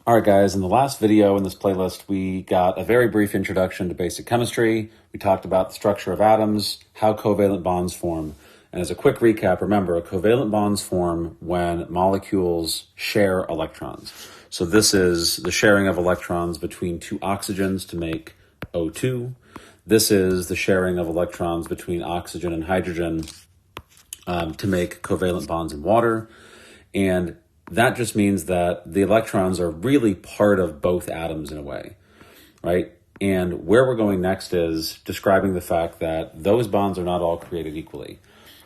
All right, guys, in the last video in this playlist, we got a very brief introduction to basic chemistry. We talked about the structure of atoms, how covalent bonds form. And as a quick recap, remember, covalent bonds form when molecules share electrons. So this is the sharing of electrons between two oxygens to make O2. This is the sharing of electrons between oxygen and hydrogen to make covalent bonds in water. And that just means that the electrons are really part of both atoms in a way, right? And where we're going next is describing the fact that those bonds are not all created equally.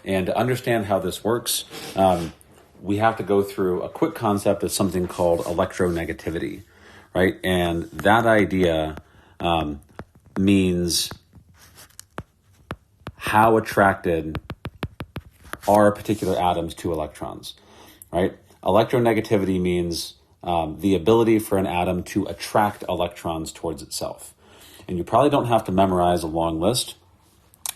And to understand how this works, we have to go through a quick concept of something called electronegativity, right? And that idea means how attracted are particular atoms to electrons, right? Electronegativity means the ability for an atom to attract electrons towards itself. And you probably don't have to memorize a long list,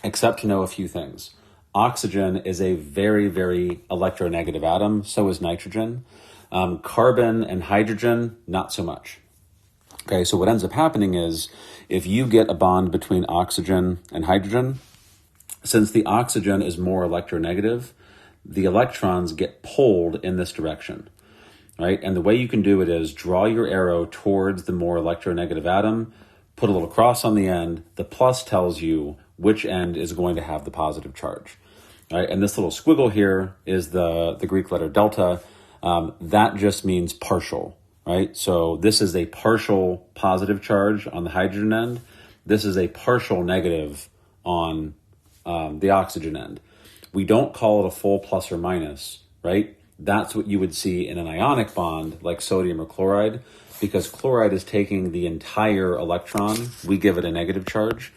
except to know a few things. Oxygen is a very, very electronegative atom. So is nitrogen. Carbon and hydrogen, not so much. Okay, so what ends up happening is if you get a bond between oxygen and hydrogen, since the oxygen is more electronegative, the electrons get pulled in this direction, right? And the way you can do it is draw your arrow towards the more electronegative atom, put a little cross on the end. The plus tells you which end is going to have the positive charge, right? And this little squiggle here is the Greek letter delta. That just means partial, right? So this is a partial positive charge on the hydrogen end. This is a partial negative on the oxygen end. We don't call it a full plus or minus, right? That's what you would see in an ionic bond like sodium or chloride, because chloride is taking the entire electron. We give it a negative charge.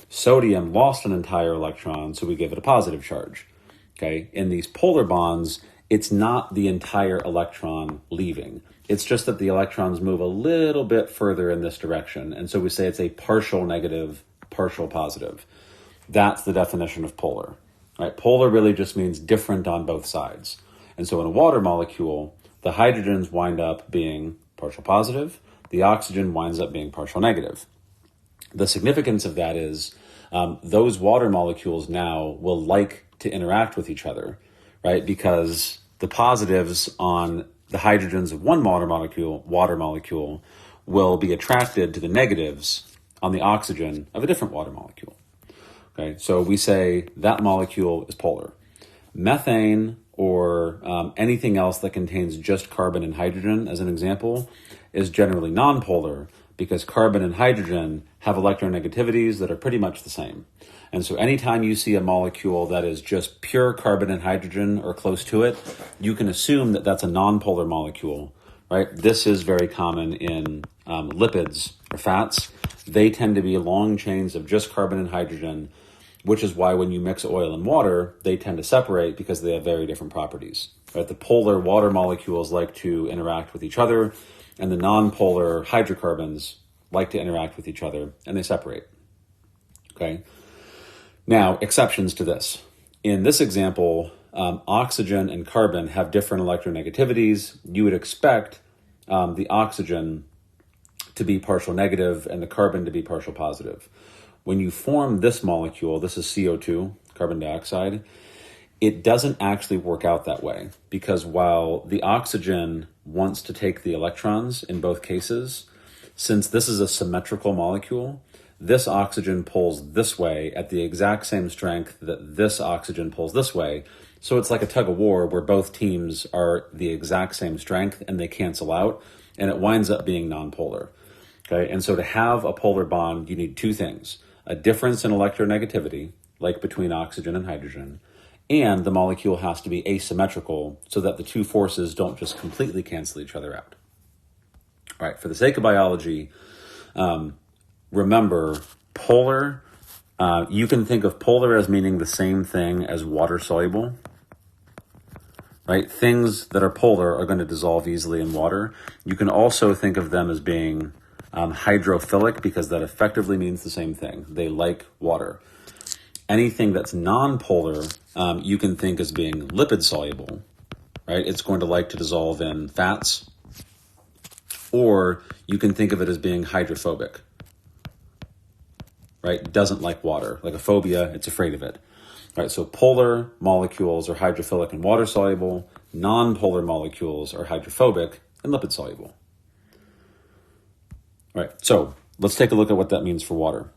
Sodium lost an entire electron, so we give it a positive charge. Okay. In these polar bonds, it's not the entire electron leaving. It's just that the electrons move a little bit further in this direction. And so we say it's a partial negative, partial positive. That's the definition of polar. Right? Polar really just means different on both sides. And so in a water molecule, the hydrogens wind up being partial positive. The oxygen winds up being partial negative. The significance of that is those water molecules now will like to interact with each other, right? Because the positives on the hydrogens of one water molecule will be attracted to the negatives on the oxygen of a different water molecule. Okay, so we say that molecule is polar. Methane or anything else that contains just carbon and hydrogen, as an example, is generally nonpolar because carbon and hydrogen have electronegativities that are pretty much the same. And so anytime you see a molecule that is just pure carbon and hydrogen or close to it, you can assume that that's a nonpolar molecule, right? This is very common in lipids or fats. They tend to be long chains of just carbon and hydrogen, which is why when you mix oil and water, they tend to separate because they have very different properties. Right? The polar water molecules like to interact with each other, and the non-polar hydrocarbons like to interact with each other, and they separate. Okay. Now, exceptions to this. In this example, oxygen and carbon have different electronegativities. You would expect the oxygen to be partial negative and the carbon to be partial positive. When you form this molecule, this is CO2, carbon dioxide, it doesn't actually work out that way because while the oxygen wants to take the electrons in both cases, since this is a symmetrical molecule, this oxygen pulls this way at the exact same strength that this oxygen pulls this way. So it's like a tug of war where both teams are the exact same strength and they cancel out, and it winds up being nonpolar. Okay, and so to have a polar bond, you need two things. A difference in electronegativity, like between oxygen and hydrogen, and the molecule has to be asymmetrical so that the two forces don't just completely cancel each other out. All right, for the sake of biology, remember polar, you can think of polar as meaning the same thing as water soluble, right? Things that are polar are going to dissolve easily in water. You can also think of them as being hydrophilic because that effectively means the same thing. They like water. Anything that's non-polar, you can think as being lipid soluble, right? It's going to like to dissolve in fats. Or you can think of it as being hydrophobic, right? Doesn't like water. Like a phobia, it's afraid of it. Right, so polar molecules are hydrophilic and water soluble. Non-polar molecules are hydrophobic and lipid soluble. All right, so let's take a look at what that means for water.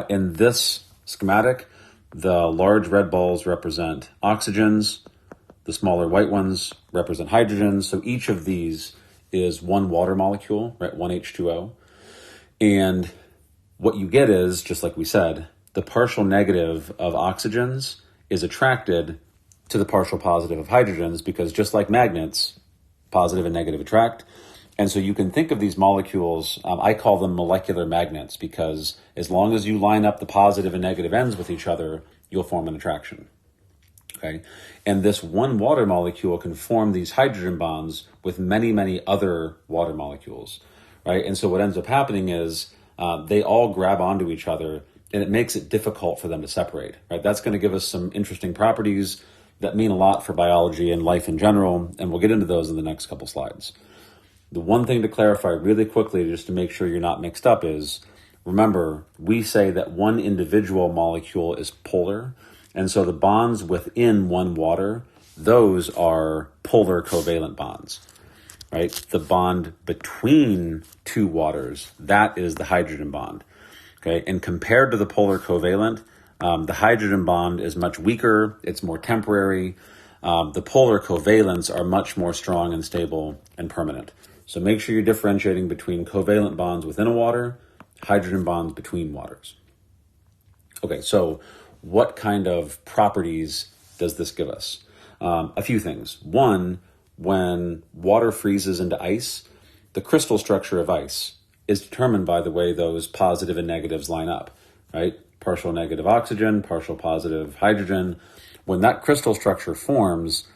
In this schematic, the large red balls represent oxygens. The smaller white ones represent hydrogens. So each of these is one water molecule, right? One H2O. And what you get is, just like we said, the partial negative of oxygens is attracted to the partial positive of hydrogens because just like magnets, positive and negative attract. And so you can think of these molecules, I call them molecular magnets because as long as you line up the positive and negative ends with each other, you'll form an attraction. Okay, and this one water molecule can form these hydrogen bonds with many, many other water molecules, right? And so what ends up happening is they all grab onto each other and it makes it difficult for them to separate, right? That's going to give us some interesting properties that mean a lot for biology and life in general, and we'll get into those in the next couple slides. The one thing to clarify really quickly, just to make sure you're not mixed up, is remember, we say that one individual molecule is polar, and so the bonds within one water, those are polar covalent bonds, right? The bond between two waters, that is the hydrogen bond, okay? And compared to the polar covalent, the hydrogen bond is much weaker, it's more temporary. The polar covalents are much more strong and stable and permanent. So make sure you're differentiating between covalent bonds within a water, hydrogen bonds between waters. Okay, so what kind of properties does this give us? A few things. One, when water freezes into ice, the crystal structure of ice is determined by the way those positive and negatives line up, right? Partial negative oxygen, partial positive hydrogen. When that crystal structure forms,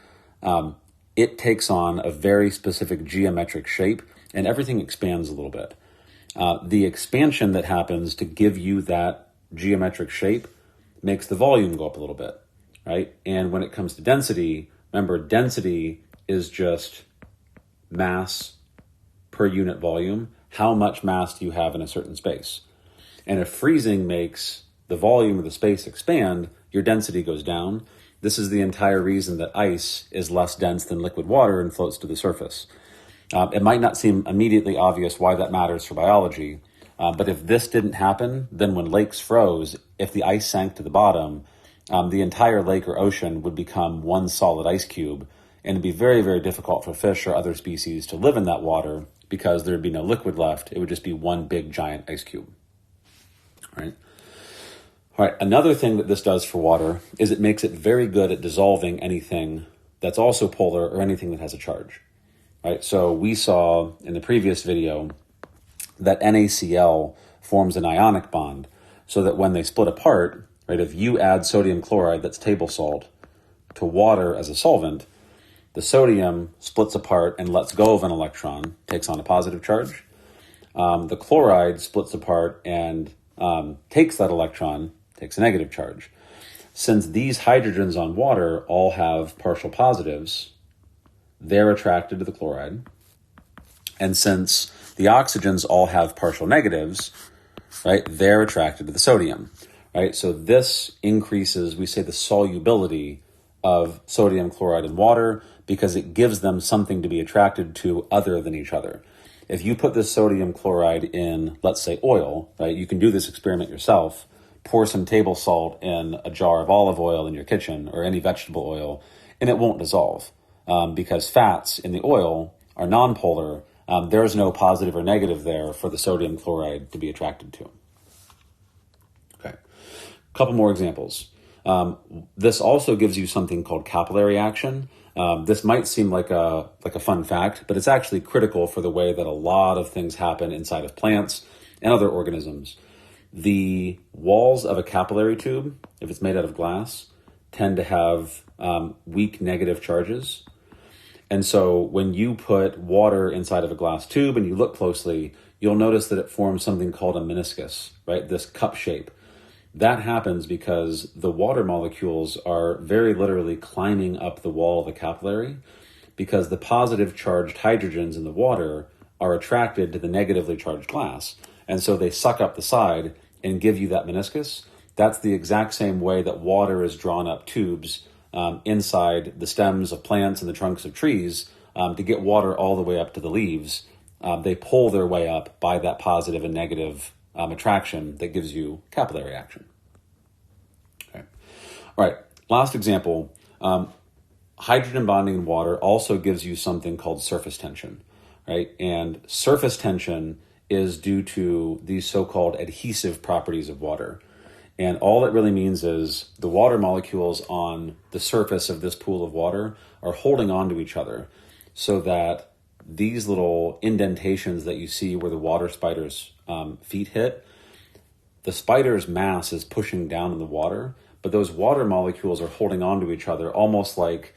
it takes on a very specific geometric shape and everything expands a little bit. The expansion that happens to give you that geometric shape makes the volume go up a little bit, right? And when it comes to density, remember, density is just mass per unit volume. How much mass do you have in a certain space? And if freezing makes the volume of the space expand, your density goes down. This is the entire reason that ice is less dense than liquid water and floats to the surface. It might not seem immediately obvious why that matters for biology, but if this didn't happen, then when lakes froze, if the ice sank to the bottom, the entire lake or ocean would become one solid ice cube, and it'd be very, very difficult for fish or other species to live in that water because there'd be no liquid left. It would just be one big giant ice cube, right? All right, another thing that this does for water is it makes it very good at dissolving anything that's also polar or anything that has a charge, right? So we saw in the previous video that NaCl forms an ionic bond so that when they split apart, right, if you add sodium chloride, that's table salt, to water as a solvent, the sodium splits apart and lets go of an electron, takes on a positive charge. The chloride splits apart and takes that electron, takes a negative charge. Since these hydrogens on water all have partial positives, they're attracted to the chloride. And since the oxygens all have partial negatives, right, they're attracted to the sodium, right? So this increases, we say, the solubility of sodium chloride in water because it gives them something to be attracted to other than each other. If you put this sodium chloride in, let's say, oil, right, you can do this experiment yourself. Pour some table salt in a jar of olive oil in your kitchen or any vegetable oil, and it won't dissolve because fats in the oil are nonpolar. There's no positive or negative there for the sodium chloride to be attracted to. Okay, a couple more examples. This also gives you something called capillary action. This might seem like a fun fact, but it's actually critical for the way that a lot of things happen inside of plants and other organisms. The walls of a capillary tube, if it's made out of glass, tend to have weak negative charges. And so when you put water inside of a glass tube and you look closely, you'll notice that it forms something called a meniscus, right? This cup shape. That happens because the water molecules are very literally climbing up the wall of the capillary because the positive charged hydrogens in the water are attracted to the negatively charged glass. And so they suck up the side and give you that meniscus. That's the exact same way that water is drawn up tubes inside the stems of plants and the trunks of trees to get water all the way up to the leaves. They pull their way up by that positive and negative attraction that gives you capillary action. Okay. All right, last example. Hydrogen bonding in water also gives you something called surface tension, right? And surface tension is due to these so-called adhesive properties of water. And all it really means is the water molecules on the surface of this pool of water are holding on to each other so that these little indentations that you see where the water spider's feet hit, the spider's mass is pushing down in the water, but those water molecules are holding on to each other almost like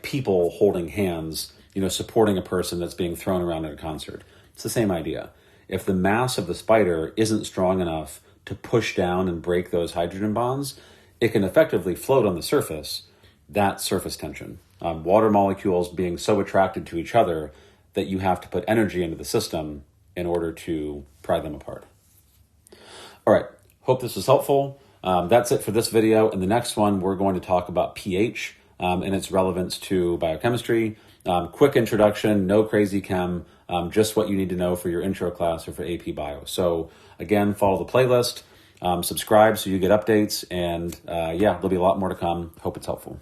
people holding hands, supporting a person that's being thrown around at a concert. It's the same idea. If the mass of the spider isn't strong enough to push down and break those hydrogen bonds, it can effectively float on the surface. That's surface tension. Water molecules being so attracted to each other that you have to put energy into the system in order to pry them apart. All right, hope this was helpful. That's it for this video. In the next one, we're going to talk about pH and its relevance to biochemistry. Quick introduction, no crazy chem, just what you need to know for your intro class or for AP Bio. So again, follow the playlist, subscribe so you get updates, and there'll be a lot more to come. Hope it's helpful.